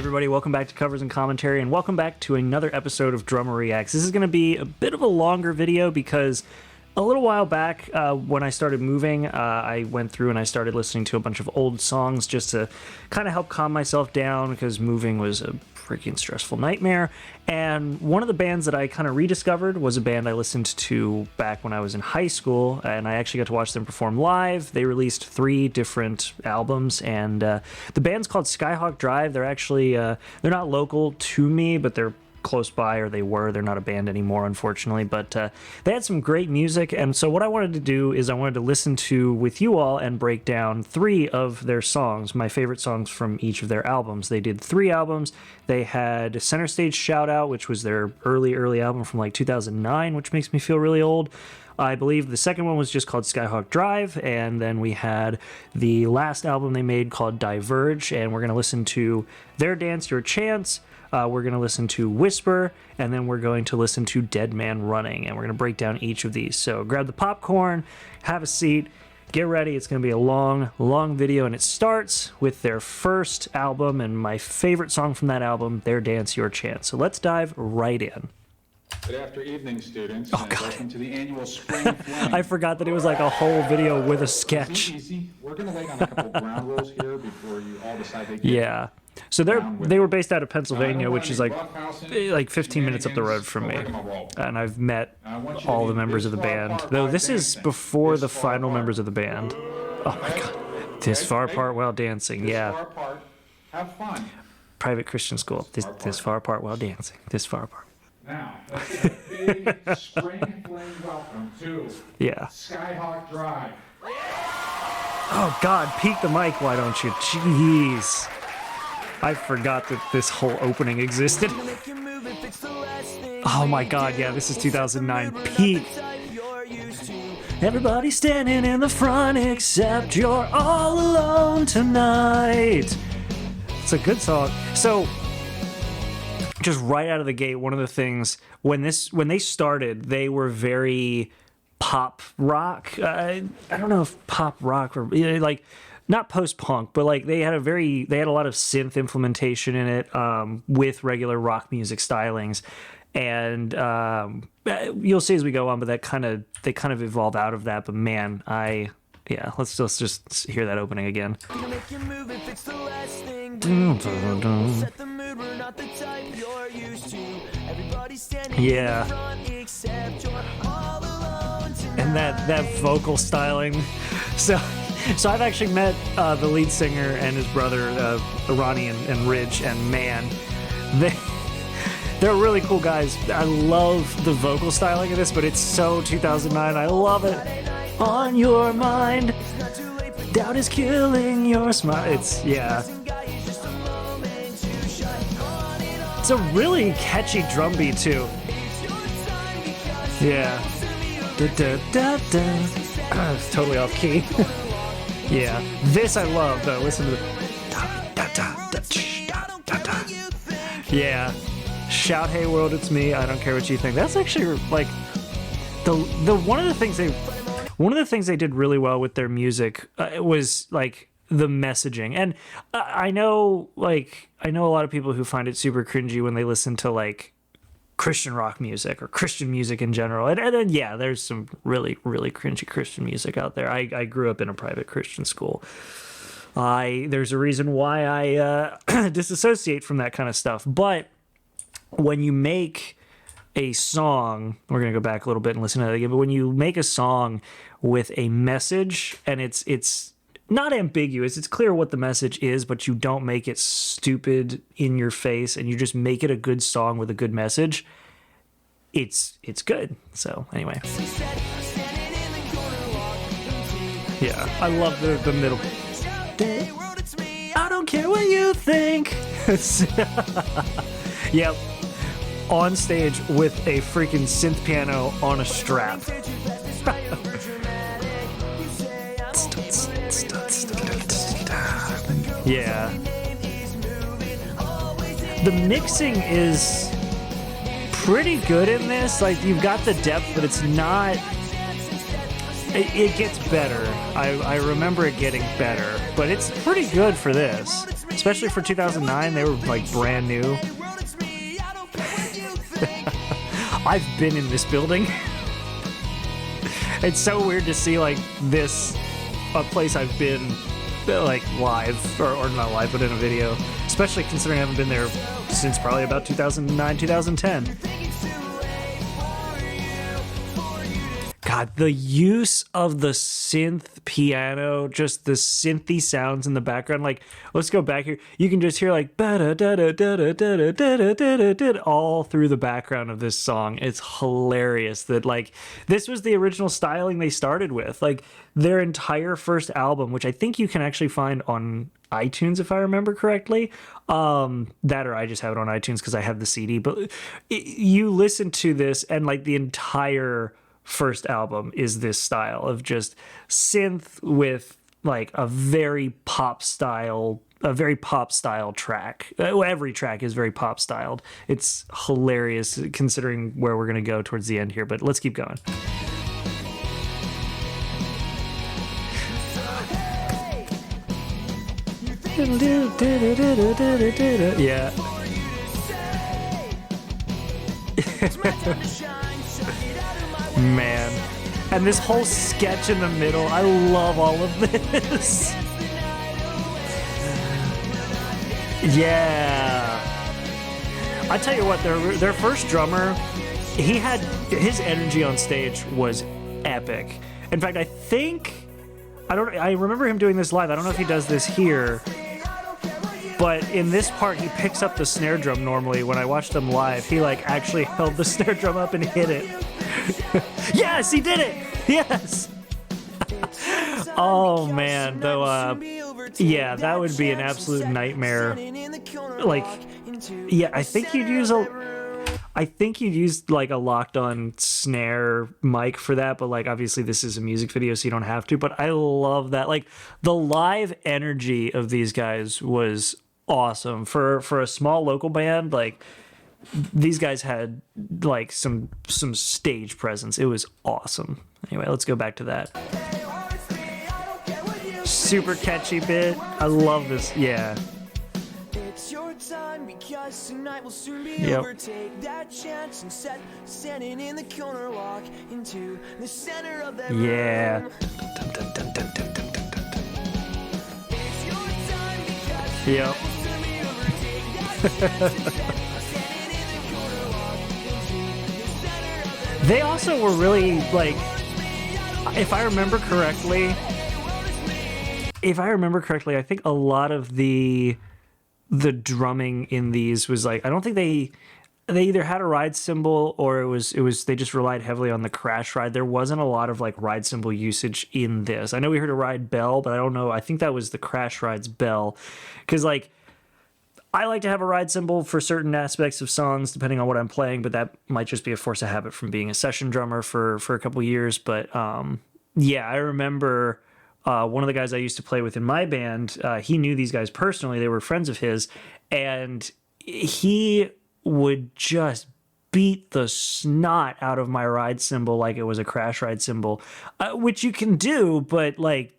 everybody, welcome back to Covers and Commentary, and welcome back to another episode of Drummer Reacts. This is going to be a bit of a longer video because a little while back, when I started moving, I went through and I started listening to a bunch of old songs just to kind of help calm myself down because moving was a freaking stressful nightmare. And one of the bands that I kind of rediscovered was a band I listened to back when I was in high school, and I actually got to watch them perform live. They released 3 different albums, and the band's called Skyhawk Drive. They're actually, they're not local to me, but they're close by, or they were. They're not a band anymore, unfortunately, but they had some great music. And so what I wanted to do is I wanted to listen to with you all and break down 3 of their songs, my favorite songs from each of their albums. They did 3 albums. They had Center Stage Shout Out, which was their early album from like 2009, which makes me feel really old. I believe the second one was just called Skyhawk Drive, and then we had the last album they made called Diverge, and we're going to listen to their Dance Your Chance. We're going to listen to Whisper, and then we're going to listen to Dead Man Running, and we're going to break down each of these. So grab the popcorn, have a seat, get ready. It's going to be a long video, and it starts with their first album and my favorite song from that album, their Dance Your Chance. So let's dive right in. Good after evening, students. Oh, God. Welcome to the annual Spring Fling. I forgot that it was like a whole video with a sketch. Easy. We're going to lay down a couple ground rules here before you all decide to get Yeah. So they were based out of Pennsylvania, which is like 15 minutes up the road from me. And I've met all the members of the band. Though this is before the final members of the band. Oh my God. This far apart while dancing. Yeah. Have fun. Private Christian school. This far apart while dancing. This far apart. Now, let's get a big Spring Fling welcome to Skyhawk Drive. Oh God, peek the mic, why don't you? Jeez. I forgot that this whole opening existed. Oh my God, yeah, this is 2009. Peak. Everybody standing in the front except you're all alone tonight. It's a good song. So, just right out of the gate, one of the things, when they started, they were very pop rock. I don't know if pop rock or like, not post-punk, but like they had a lot of synth implementation in it with regular rock music stylings, and you'll see as we go on. But they kind of evolved out of that. But man, let's just hear that opening again. Yeah, and that vocal styling, So I've actually met the lead singer and his brother, Ronnie and Ridge, and man, they're really cool guys. I love the vocal styling of this, but it's so 2009. I love it. On your mind, doubt is killing your smile. It's a really catchy drum beat too. Yeah. It's totally off key. Yeah, this I love though. Listen to the yeah. Shout, hey world, it's me. I don't care what you think. That's actually like the one of the things they did really well with their music was like the messaging. And I know a lot of people who find it super cringy when they listen to like Christian rock music or Christian music in general. And then, yeah, there's some really, really cringy Christian music out there. I grew up in a private Christian school. There's a reason why I disassociate from that kind of stuff. But when you make a song, we're going to go back a little bit and listen to that again, but when you make a song with a message and it's not ambiguous, it's clear what the message is, but you don't make it stupid in your face and you just make it a good song with a good message, it's good. So anyway, yeah, I love the middle. I don't care what you think. Yep, on stage with a freaking synth piano on a strap. Yeah. The mixing is pretty good in this. Like, you've got the depth, but it's not... It gets better. I remember it getting better, but it's pretty good for this. especially for 2009. They were like brand new. I've been in this building. It's so weird to see like this, a place I've been like live, or not live, but in a video, especially considering I haven't been there since probably about 2009, 2010. God, the use of the synth piano, just the synthy sounds in the background. Like, let's go back here. You can just hear like all through the background of this song. It's hilarious that like this was the original styling they started with. Like their entire first album, which I think you can actually find on iTunes if I remember correctly. That or I just have it on iTunes because I have the CD. But you listen to this and like the entire first album is this style of just synth with like a very pop style track. Every track is very pop styled. It's hilarious considering where we're going to go towards the end here, but let's keep going. Yeah. Man, and this whole sketch in the middle, I love all of this. Yeah, I tell you what, their first drummer, he had his energy on stage was epic. In fact, I remember him doing this live. I don't know if he does this here, but in this part, he picks up the snare drum normally. When I watched them live, he like actually held the snare drum up and hit it. Yes, he did it! Yes! Oh man, though, yeah, that would be an absolute nightmare. Like, yeah, I think you'd use like a locked-on snare mic for that, but like obviously this is a music video, so you don't have to. But I love that. Like the live energy of these guys was awesome for a small local band. Like these guys had like some stage presence. It was awesome. Anyway, let's go back to that. Super catchy bit. I love this. Yeah. It's your time because tonight will soon be over. Take that chance and standing in the corner, walk into the center of that room. Yeah. Dun, dun, dun, dun, dun, dun, dun, dun. It's your time because yep. They also were really like, if I remember correctly, I think a lot of the drumming in these was like, I don't think they either had a ride cymbal or it was they just relied heavily on the crash ride. There wasn't a lot of like ride cymbal usage in this. I know we heard a ride bell, but I don't know. I think that was the crash ride's bell, because like I like to have a ride cymbal for certain aspects of songs depending on what I'm playing, but that might just be a force of habit from being a session drummer for a couple years. But yeah, I remember one of the guys I used to play with in my band, he knew these guys personally. They were friends of his, and he would just beat the snot out of my ride cymbal like it was a crash ride cymbal, which you can do, but like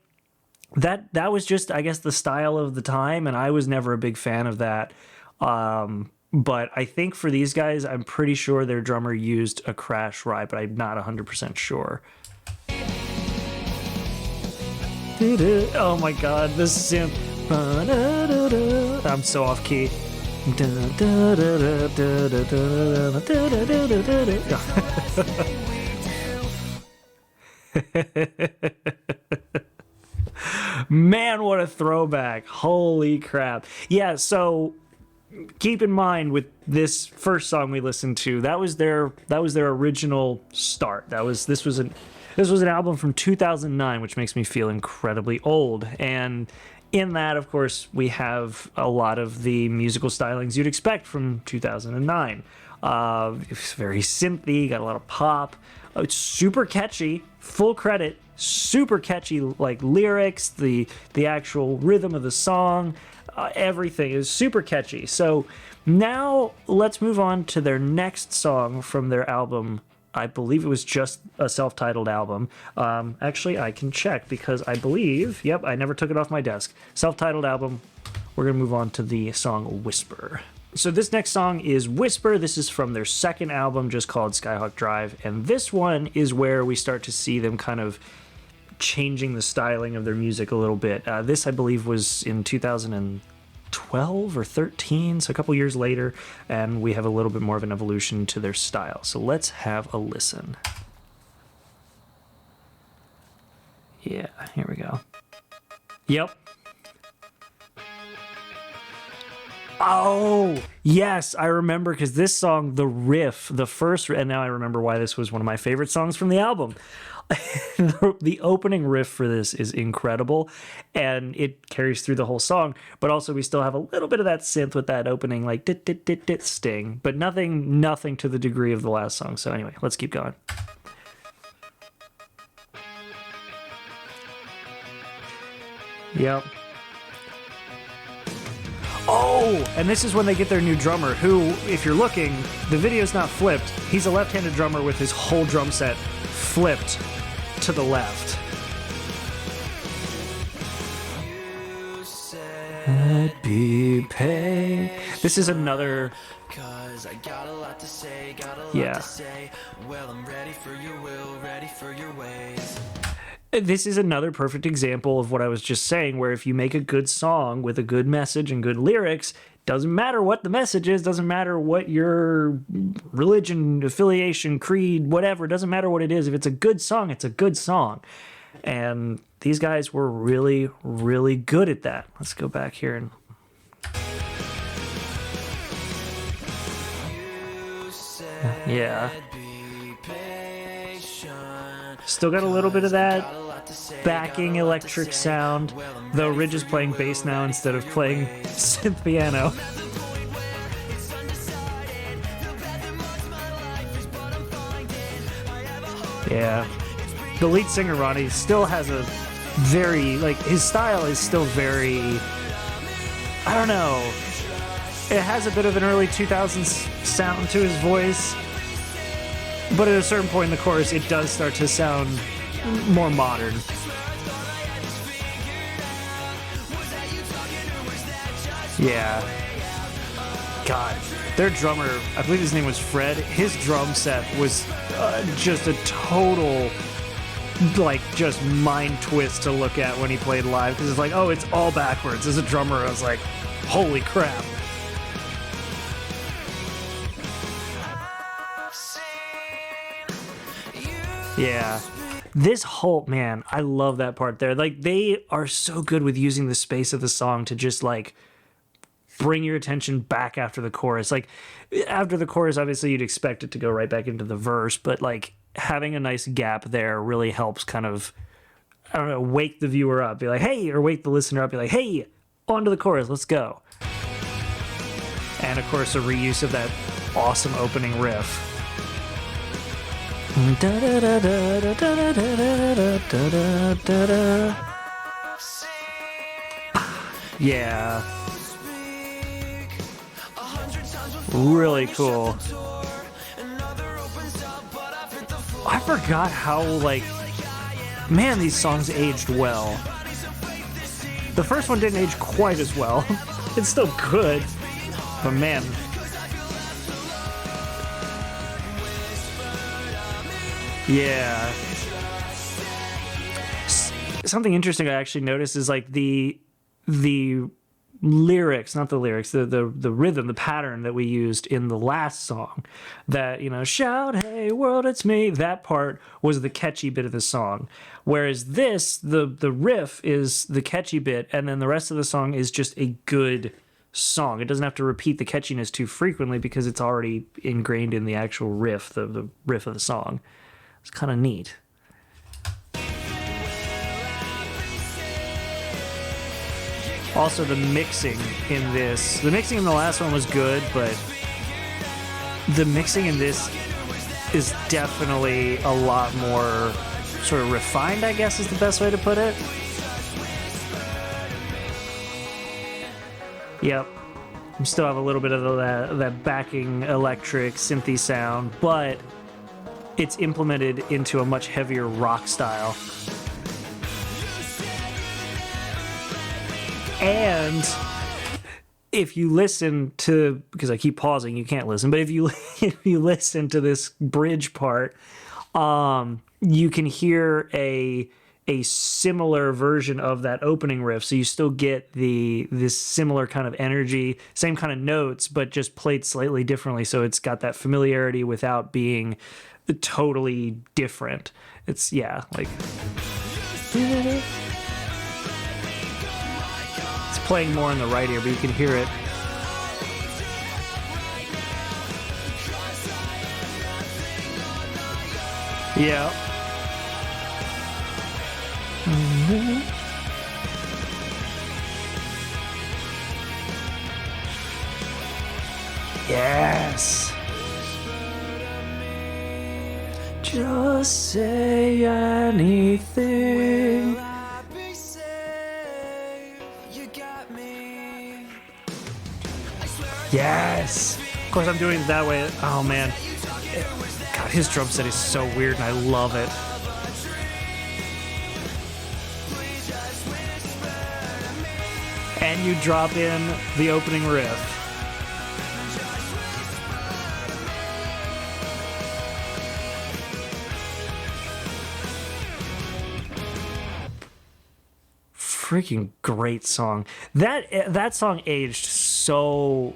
that was just, I guess, the style of the time, and I was never a big fan of that. But I think for these guys, I'm pretty sure their drummer used a crash ride, but I'm not 100% sure. Oh my god, this synth. I'm so off key. Man, what a throwback. Holy crap. Yeah, so keep in mind with this first song we listened to, that was their original start. This was an album from 2009, which makes me feel incredibly old. And in that, of course, we have a lot of the musical stylings you'd expect from 2009. It's very synthy, got a lot of pop. It's super catchy, full credit, super catchy, like lyrics, the actual rhythm of the song, everything is super catchy. So now let's move on to their next song from their album. I believe it was just a self-titled album. Actually, I can check because I believe, yep, I never took it off my desk. Self-titled album, we're going to move on to the song Whisper. So this next song is Whisper. This is from their second album, just called Skyhawk Drive. And this one is where we start to see them kind of changing the styling of their music a little bit. This, I believe, was in 2012 or 13, so a couple years later. And we have a little bit more of an evolution to their style. So let's have a listen. Yeah, here we go. Yep. Oh, yes, I remember, because this song, the riff, the first, and now I remember why this was one of my favorite songs from the album. The opening riff for this is incredible, and it carries through the whole song, but also we still have a little bit of that synth with that opening, like, dit-dit-dit-dit sting, but nothing to the degree of the last song. So anyway, let's keep going. Yep. Oh, and this is when they get their new drummer, who, if you're looking, the video's not flipped. He's a left-handed drummer with his whole drum set flipped to the left. I'd be paid. This is another... I got a lot to say, Well, I'm ready for your will, ready for your ways. This is another perfect example of what I was just saying, where if you make a good song with a good message and good lyrics, doesn't matter what the message is, doesn't matter what your religion, affiliation, creed, whatever, doesn't matter what it is. If it's a good song, it's a good song. And these guys were really, really good at that. Let's go back here and... Yeah. Still got a little bit of that backing electric sound, though Ridge is playing bass now instead of playing synth piano. Yeah. The lead singer, Ronnie, still has a very, like, his style is still very, I don't know, it has a bit of an early 2000s sound to his voice, but at a certain point in the chorus, it does start to sound more modern. Yeah. God. Their drummer, I believe his name was Fred, his drum set was just a total, like, just mind twist to look at when he played live, because it's like, oh, it's all backwards. As a drummer, I was like, holy crap. Yeah. This whole, man, I love that part there. Like, they are so good with using the space of the song to just, like, bring your attention back after the chorus. Like, after the chorus, obviously you'd expect it to go right back into the verse, but, like, having a nice gap there really helps kind of, I don't know, wake the viewer up. Be like, hey, or wake the listener up. Be like, hey, on to the chorus, let's go. And, of course, a reuse of that awesome opening riff. Yeah. Really cool. I forgot how, like, man, these songs aged well. The first one didn't age quite as well. It's still good, but man. Yeah. Something interesting I actually noticed is, like, the lyrics, not the lyrics, the rhythm, the pattern that we used in the last song, that, you know, shout, hey world, it's me, that part was the catchy bit of the song. Whereas this, the riff is the catchy bit, and then the rest of the song is just a good song. It doesn't have to repeat the catchiness too frequently because it's already ingrained in the actual riff, the riff of the song. It's kind of neat. Also, the mixing in this, the mixing in the last one was good, but the mixing in this is definitely a lot more sort of refined, I guess is the best way to put it. Yep. We still have a little bit of that backing electric synthy sound, but it's implemented into a much heavier rock style. And if you listen to, because I keep pausing, you can't listen, but if you if you listen to this bridge part, you can hear a similar version of that opening riff. So you still get this similar kind of energy, same kind of notes, but just played slightly differently. So it's got that familiarity without being totally different. It's like it's playing more in the right ear, but you can hear it. Yeah. Yes. Just say anything. Yes. Of course, I'm doing it that way. Oh man. God, his drum set is so weird, and I love it. And you drop in the opening riff. Freaking great song. That song aged so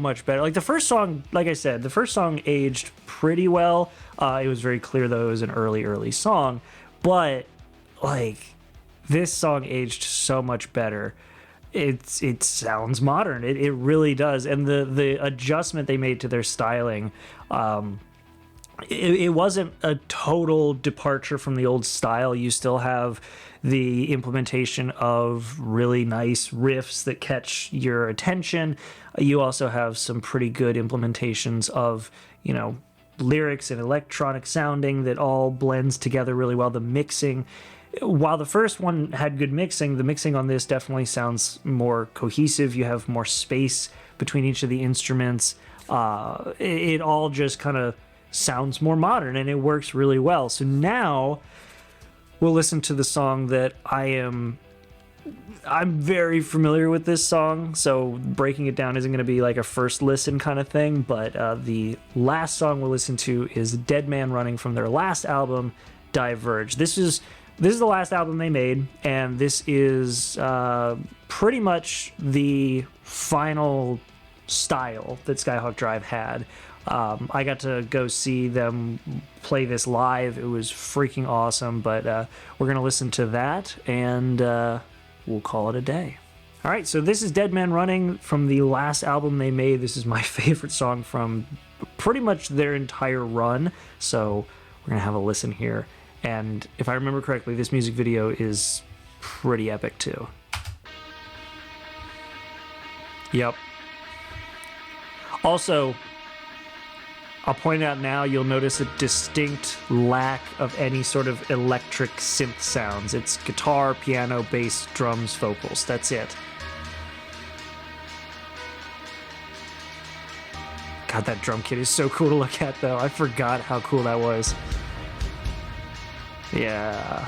much better. Like the first song, like I said, the first song aged pretty well. It was very clear though it was an early song, but like this song aged so much better. It sounds modern. It really does. And the adjustment they made to their styling, it wasn't a total departure from the old style. You still have the implementation of really nice riffs that catch your attention. You also have some pretty good implementations of, lyrics and electronic sounding that all blends together really well. The mixing, while the first one had good mixing, the mixing on this definitely sounds more cohesive. You have more space between each of the instruments. It all just kind of sounds more modern, and it works really well. So now we'll listen to the song that I'm very familiar with this song, so breaking it down isn't going to be like a first listen kind of thing, but the last song we'll listen to is Dead Man Running from their last album, Diverge. This is the last album they made, and this is pretty much the final style that Skyhawk Drive had. I got to go see them play this live. It was freaking awesome, but we're going to listen to that, and we'll call it a day. All right, so this is Dead Man Running from the last album they made. This is my favorite song from pretty much their entire run, so we're going to have a listen here. And if I remember correctly, this music video is pretty epic too. Yep. Also, I'll point out now, you'll notice a distinct lack of any sort of electric synth sounds. It's guitar, piano, bass, drums, vocals. That's it. God, that drum kit is so cool to look at, though. I forgot how cool that was. Yeah.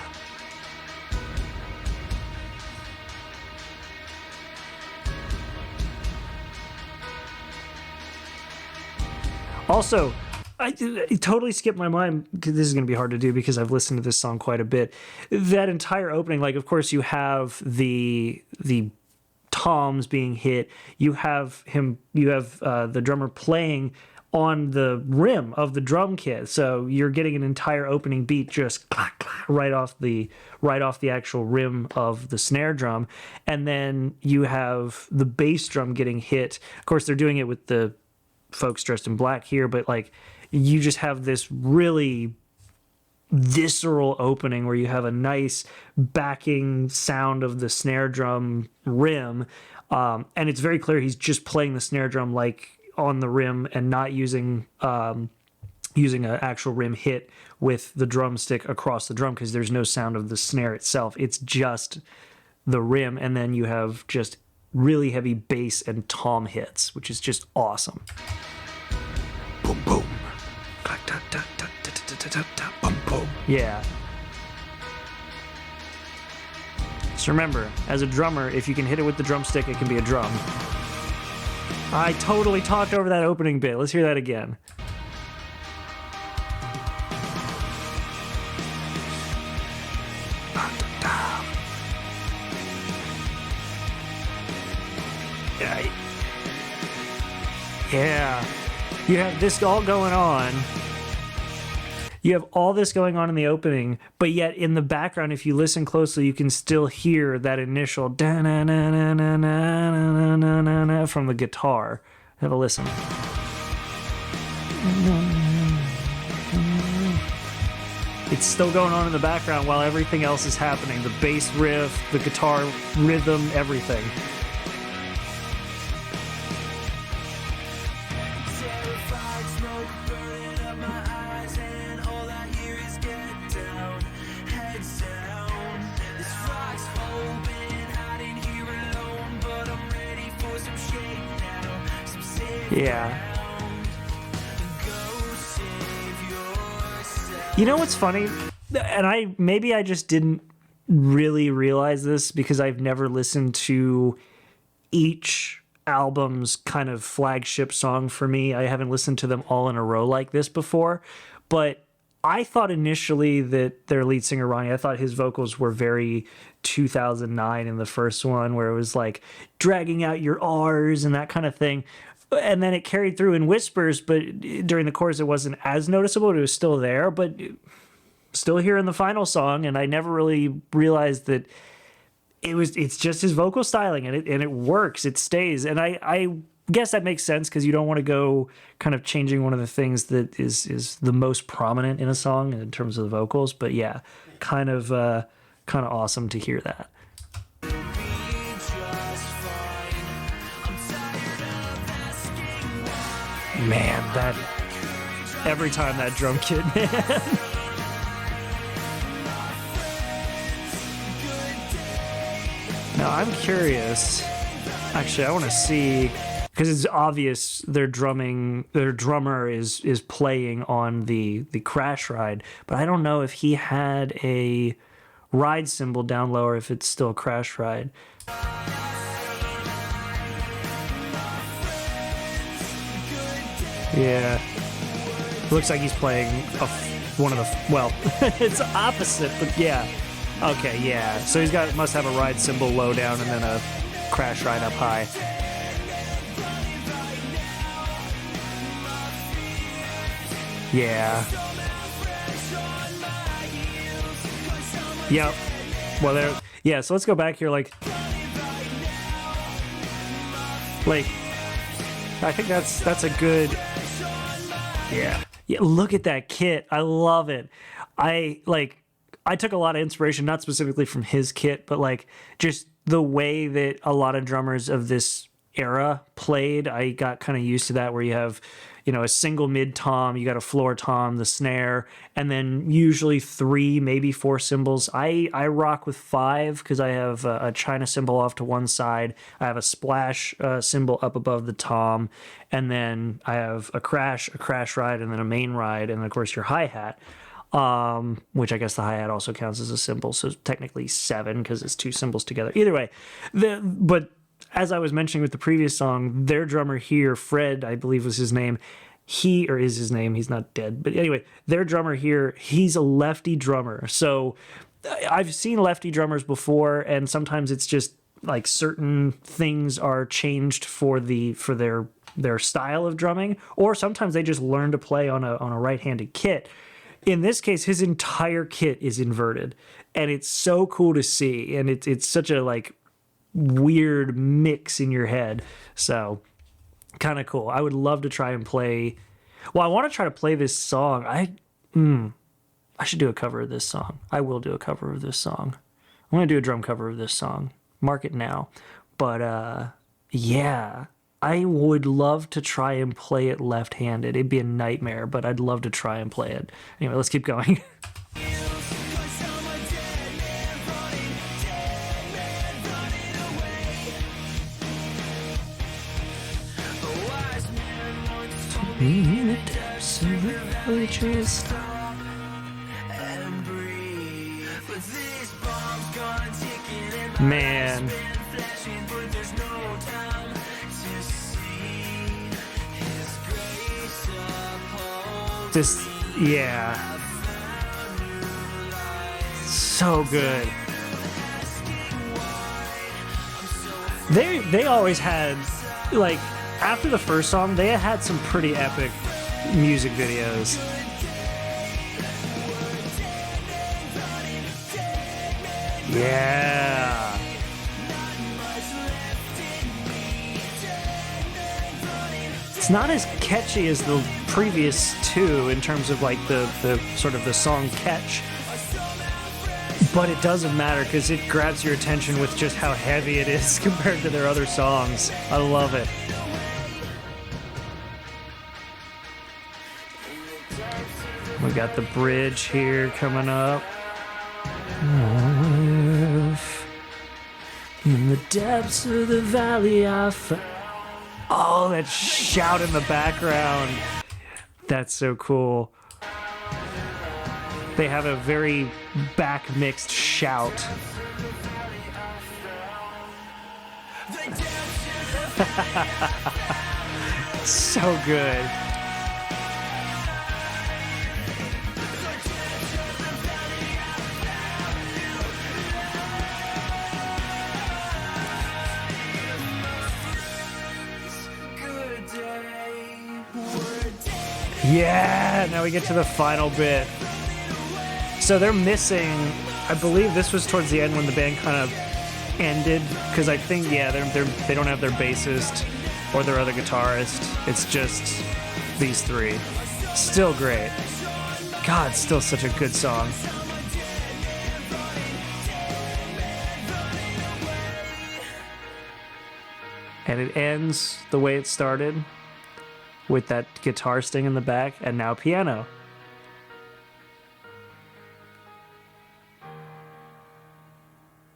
Also, I totally skipped my mind, because this is going to be hard to do because I've listened to this song quite a bit. That entire opening, like, of course, you have the toms being hit. You have the drummer playing on the rim of the drum kit, so you're getting an entire opening beat just clack, clack, right off the actual rim of the snare drum, and then you have the bass drum getting hit. Of course, they're doing it with the folks dressed in black here, but like you just have this really visceral opening where you have a nice backing sound of the snare drum rim, and it's very clear he's just playing the snare drum like on the rim and not using an actual rim hit with the drumstick across the drum, because there's no sound of the snare itself. It's just the rim, and then you have just really heavy bass and tom hits, which is just awesome. Boom, boom. Boom, boom. Yeah. So remember, as a drummer, if you can hit it with the drumstick, it can be a drum. I totally talked over that opening bit. Let's hear that again. Yeah. You have this all going on. You have all this going on in the opening, but yet in the background, if you listen closely, you can still hear that initial da-na-na-na-na-na-na-na-na from the guitar. Have a listen. It's still going on in the background while everything else is happening. The bass riff, the guitar rhythm, everything. Yeah. You know what's funny? And I just didn't really realize this because I've never listened to each album's kind of flagship song for me. I haven't listened to them all in a row like this before. But I thought initially that their lead singer, Ronnie, I thought his vocals were very 2009 in the first one, where it was like dragging out your R's and that kind of thing. And then it carried through in whispers, but during the chorus it wasn't as noticeable. It was still there, but still here in the final song. And I never really realized that it's just his vocal styling, and it works. It stays. And I guess that makes sense because you don't want to go kind of changing one of the things that is the most prominent in a song in terms of the vocals. But yeah, kind of awesome to hear that. Man, that every time that drum kit, man. Now I'm curious. Actually, I want to see, because it's obvious their drummer is playing on the crash ride, but I don't know if he had a ride cymbal down low or if it's still a crash ride. Yeah, looks like he's playing one of the, well, it's opposite, but yeah. Okay, yeah. So must have a ride cymbal low down and then a crash ride up high. Yeah. Yep. Well, there. Yeah. So let's go back here. Like, I think that's a good. Yeah. Yeah. Look at that kit. I love it. I took a lot of inspiration, not specifically from his kit, but like just the way that a lot of drummers of this era played. I got kind of used to that, where you have, a single mid tom, you got a floor tom, the snare, and then usually 3, maybe 4 cymbals. I rock with 5 because I have a China cymbal off to one side. I have a splash cymbal up above the tom, and then I have a crash ride, and then a main ride, and of course your hi-hat. Which I guess the hi-hat also counts as a cymbal, so technically 7 because it's 2 cymbals together. Either way, but as I was mentioning with the previous song, their drummer here, Fred, I believe was his name, is his name, he's not dead, but anyway, their drummer here, he's a lefty drummer. So I've seen lefty drummers before, and sometimes it's just like certain things are changed for their style of drumming, or sometimes they just learn to play on a right-handed kit. In this case, his entire kit is inverted, and it's so cool to see, and it's such a like weird mix in your head. So kind of cool. I would love to try and play. Well, I want to try to play this song. I should do a cover of this song. I will do a cover of this song. I'm gonna do a drum cover of this song. Mark it now. But yeah. I would love to try and play it left-handed. It'd be a nightmare, but I'd love to try and play it. Anyway, let's keep going. Man. This, yeah. So good. They always had, like, after the first song, they had some pretty epic music videos. Yeah. It's not as catchy as the previous two in terms of like the sort of the song catch, but it doesn't matter because it grabs your attention with just how heavy it is compared to their other songs. I love it. We got the bridge here coming up. In the depths of the valley I found. Oh, that shout in the background. That's so cool. They have a very back-mixed shout. So good. Yeah, now we get to the final bit. So they're missing, I believe this was towards the end when the band kind of ended, because I think, yeah, they don't have their bassist or their other guitarist. It's just these three. Still great. God, still such a good song. And it ends the way it started, with that guitar sting in the back, and now piano.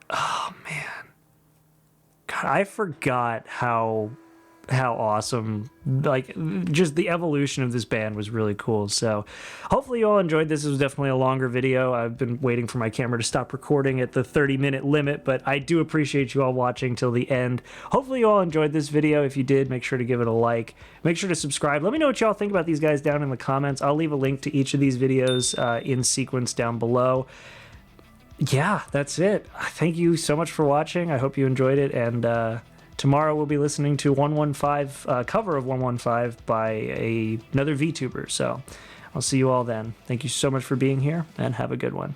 Oh, man. God, I forgot how awesome, like, just the evolution of this band was really cool. So hopefully you all enjoyed this. This was definitely a longer video. I've been waiting for my camera to stop recording at the 30-minute limit, but I do appreciate you all watching till the end. Hopefully you all enjoyed this video. If you did, make sure to give it a like. Make sure to subscribe. Let me know what y'all think about these guys down in the comments. I'll leave a link to each of these videos in sequence down below. Yeah, that's it. Thank you so much for watching. I hope you enjoyed it, and tomorrow we'll be listening to 115, cover of 115 by another VTuber. So I'll see you all then. Thank you so much for being here, and have a good one.